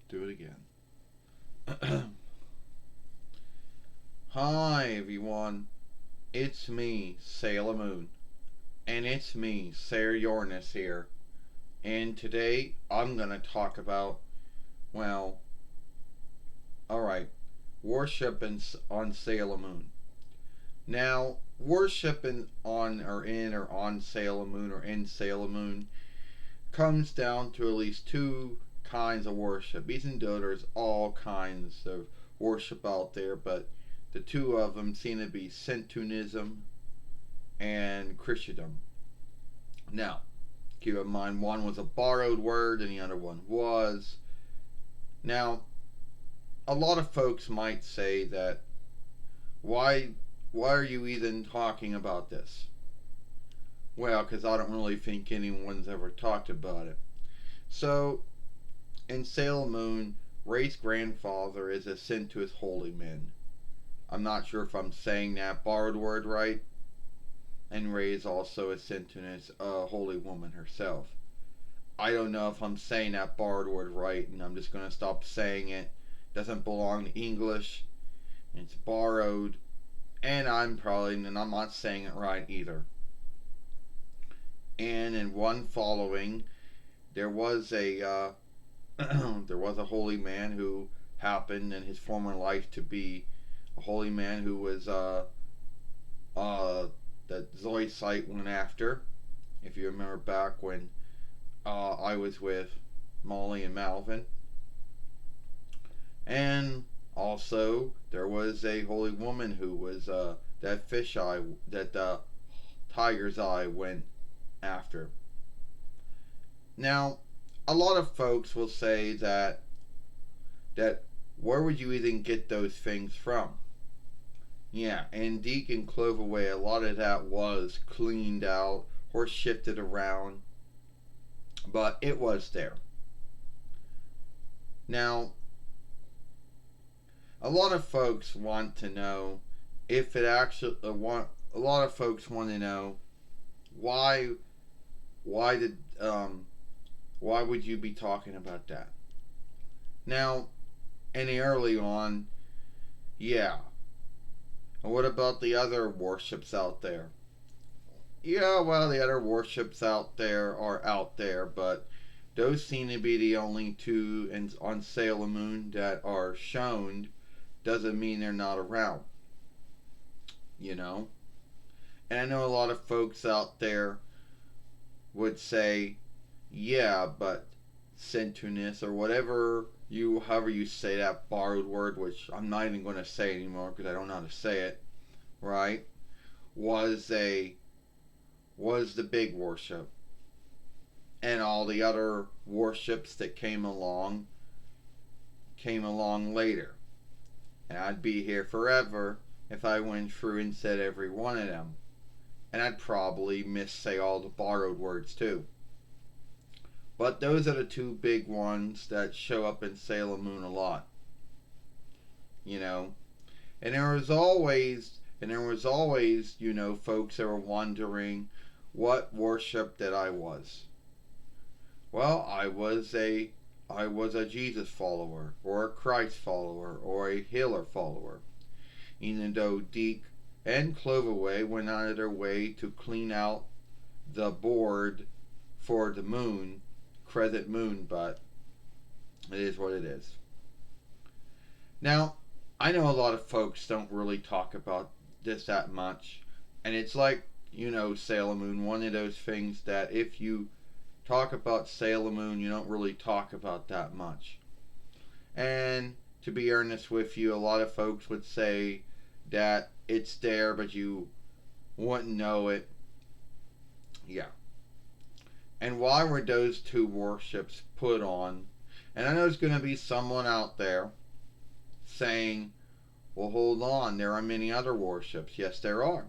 Do it again. Hi everyone, it's me, Sailor Moon, and it's me, Uranus here. And today I'm gonna talk about, well, alright, worshiping on Sailor Moon. Now, worshiping on or in Sailor Moon or in Sailor Moon comes down to at least two kinds of worship, even though there's all kinds of worship out there, but the two of them seem to be Shintoism and Christendom. Now, keep in mind one was a borrowed word and the other one was. Now, a lot of folks might say that why why are you even talking about this? Well, because I don't really think anyone's ever talked about it. So, in Sailor Moon, Ray's grandfather is a Shintoist holy man. I'm not sure if I'm saying that borrowed word right. And Ray is also a Shintoist holy woman herself. I don't know if I'm saying that borrowed word right, and I'm just going to stop saying it. Doesn't belong to English. It's borrowed, and I'm not saying it right either. And in one following, there was a there was a holy man who happened in his former life to be a holy man who was uh that Zoe site went after. If you remember back when I was with Molly and Malvin, and also there was a holy woman who was that fish eye that the tiger's eye went after. Now, a lot of folks will say that where would you even get those things from? Yeah, and Deacon Cloverway, a lot of that was cleaned out or shifted around, but it was there. Now, a lot of folks want to know if it actually want. A lot of folks want to know why why did why would you be talking about that? Now, any early on, yeah. And what about the other warships out there? Yeah, well, the other warships out there are out there, but those seem to be the only two on Sailor Moon that are shown. Doesn't mean they're not around, you know? And I know a lot of folks out there would say, yeah, but Centunus or however you say that borrowed word, which I'm not even going to say anymore because I don't know how to say it, right? Was a was the big warship, and all the other warships that came along later. And I'd be here forever if I went through and said every one of them. And I'd probably miss say all the borrowed words too. But those are the two big ones that show up in Sailor Moon a lot. You know. And there was always, folks that were wondering what worship that I was. Well, I was a Jesus follower, or a Christ follower, or a healer follower. Even though Deke and Cloverway went out of their way to clean out the board for the moon, crescent moon, but it is what it is. Now, I know a lot of folks don't really talk about this that much, and it's like, Sailor Moon, one of those things that if you talk about Sailor Moon, you don't really talk about that much. And to be earnest with you, a lot of folks would say that it's there, but you wouldn't know it. Yeah. And why were those two warships put on? And I know there's going to be someone out there saying, well, hold on, there are many other warships. Yes, there are.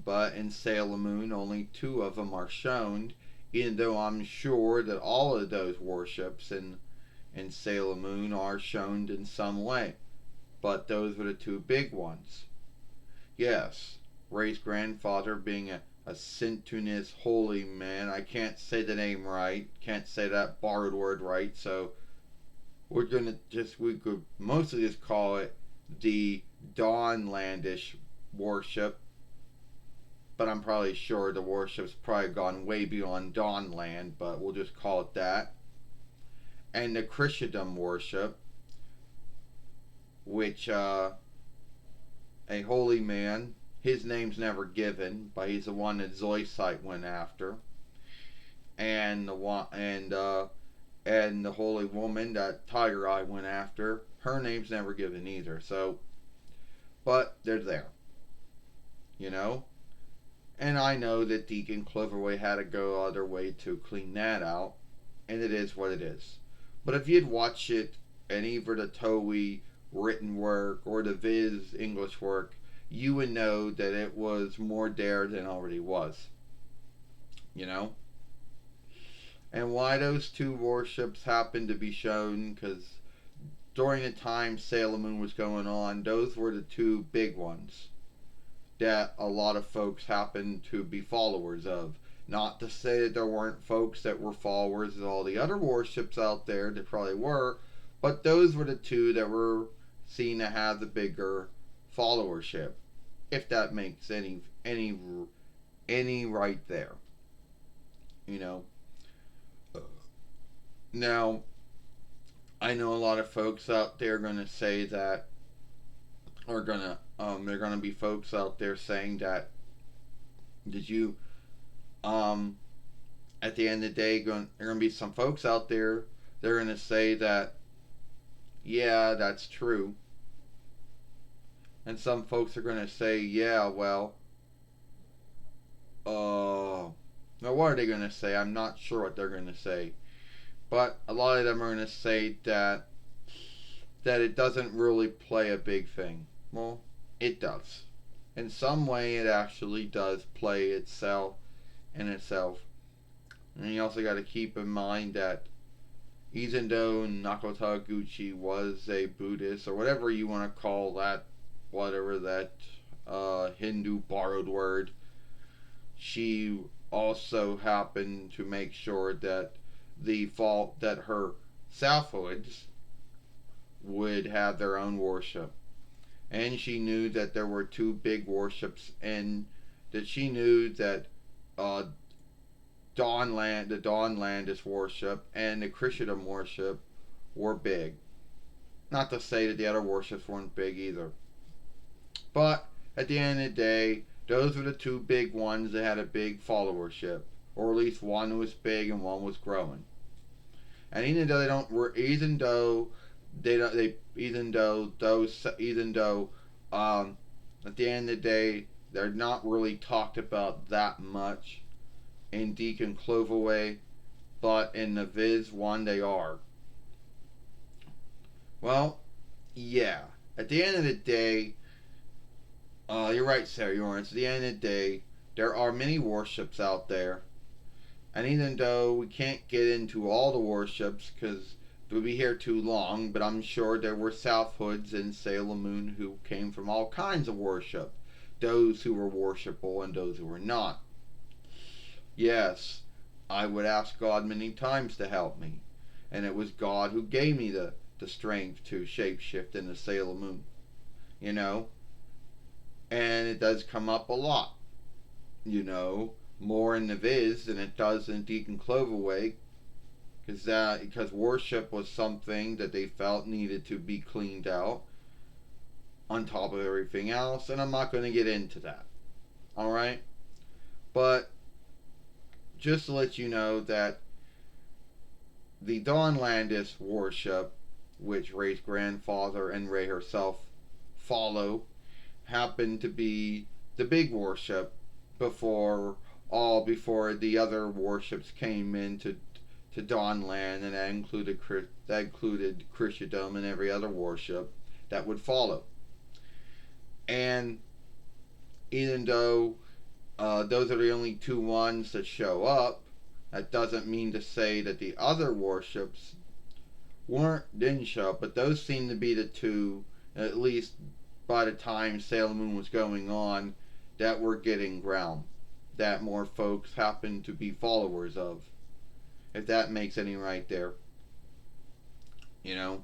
But in Sailor Moon, only two of them are shown, even though I'm sure that all of those warships in Sailor Moon are shown in some way. But those were the two big ones. Yes, Ray's grandfather being a a Sintunus holy man. I can't say the name right, can't say that borrowed word right, so we could mostly just call it the Dawnlandish worship, but I'm probably sure the worship's probably gone way beyond Dawnland, but we'll just call it that. And the Christendom worship, which a holy man, his name's never given, but he's the one that Zoisite went after, and the one and the holy woman that Tiger Eye went after, her name's never given either. So, but they're there, you know. And I know that Deacon Cloverway had to go other way to clean that out, and it is what it is. But if you'd watch it, and either the Toei written work or the Viz English work, you would know that it was more there than already was. You know? And why those two warships happened to be shown, because during the time Sailor Moon was going on, those were the two big ones that a lot of folks happened to be followers of. Not to say that there weren't folks that were followers of all the other warships out there, there probably were, but those were the two that were seen to have the bigger followership, if that makes any right there. You know. Now, I know a lot of folks out there are gonna say that, or gonna they're gonna be folks out there saying that, did you at the end of the day, there are gonna be some folks out there, they're gonna say that, yeah, that's true, and some folks are gonna say, yeah, well, now what are they gonna say? I'm not sure what they're gonna say, but a lot of them are gonna say that it doesn't really play a big thing. Well, it does. In some way, it actually does play itself in itself. And you also got to keep in mind that even though Nakota Gucci was a Buddhist, or whatever you want to call that, whatever that Hindu borrowed word, she also happened to make sure that her Southwoods would have their own worship. And she knew that there were two big worships, and that she knew that uh, the Dawnlandish worship and the Christendom worship were big. Not to say that the other worships weren't big either. But at the end of the day, those were the two big ones that had a big followership. Or at least one was big and one was growing. And even though they don't, even though they don't, they, even though, at the end of the day, they're not really talked about that much in Deacon Cloverway, but in the Viz one they are. Well, yeah. At the end of the day, you're right, Sarah Lawrence. At the end of the day, there are many warships out there, and even though we can't get into all the warships because we'll be here too long, but I'm sure there were Southhoods in Sailor Moon who came from all kinds of worship. Those who were worshipful and those who were not. Yes, I would ask God many times to help me, and it was God who gave me the strength to shapeshift in the Sailor Moon. You know? And it does come up a lot. You know? More in the Viz than it does in Deacon Cloverway, because worship was something that they felt needed to be cleaned out on top of everything else, and I'm not going to get into that. Alright? But just to let you know that the Dawnlandish worship, which Ray's grandfather and Ray herself follow, happened to be the big worship before the other warships came into Dawnland, and that included Christendom and every other worship that would follow. And even though those are the only two ones that show up, that doesn't mean to say that the other warships didn't show up, but those seem to be the two, at least by the time Sailor Moon was going on, that were getting ground. that more folks happen to be followers of. If that makes any right there, you know.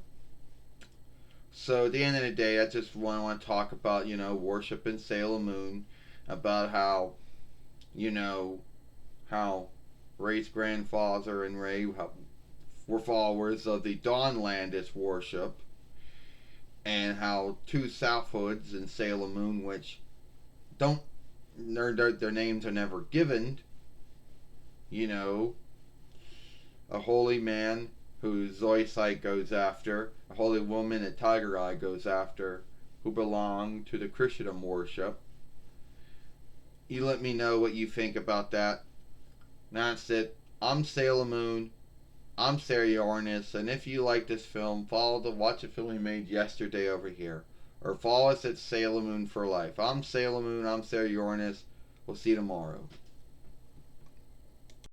So at the end of the day, I just want to talk about, worshiping Sailor Moon, about how, you know, how Ray's grandfather and Ray were followers of the Dawnlandish worship, and how two Southhoods and Sailor Moon, which don't their names are never given, you know, a holy man who Zoisite goes after, a holy woman that Tiger Eye goes after, who belong to the Christendom worship. You let me know what you think about that. That's it. I'm Sailor Moon. I'm Sarah Uranus, and if you like this film, watch a film we made yesterday over here, or follow us at Sailor Moon for Life. I'm Sailor Moon. I'm Sarah Uranus. We'll see you tomorrow.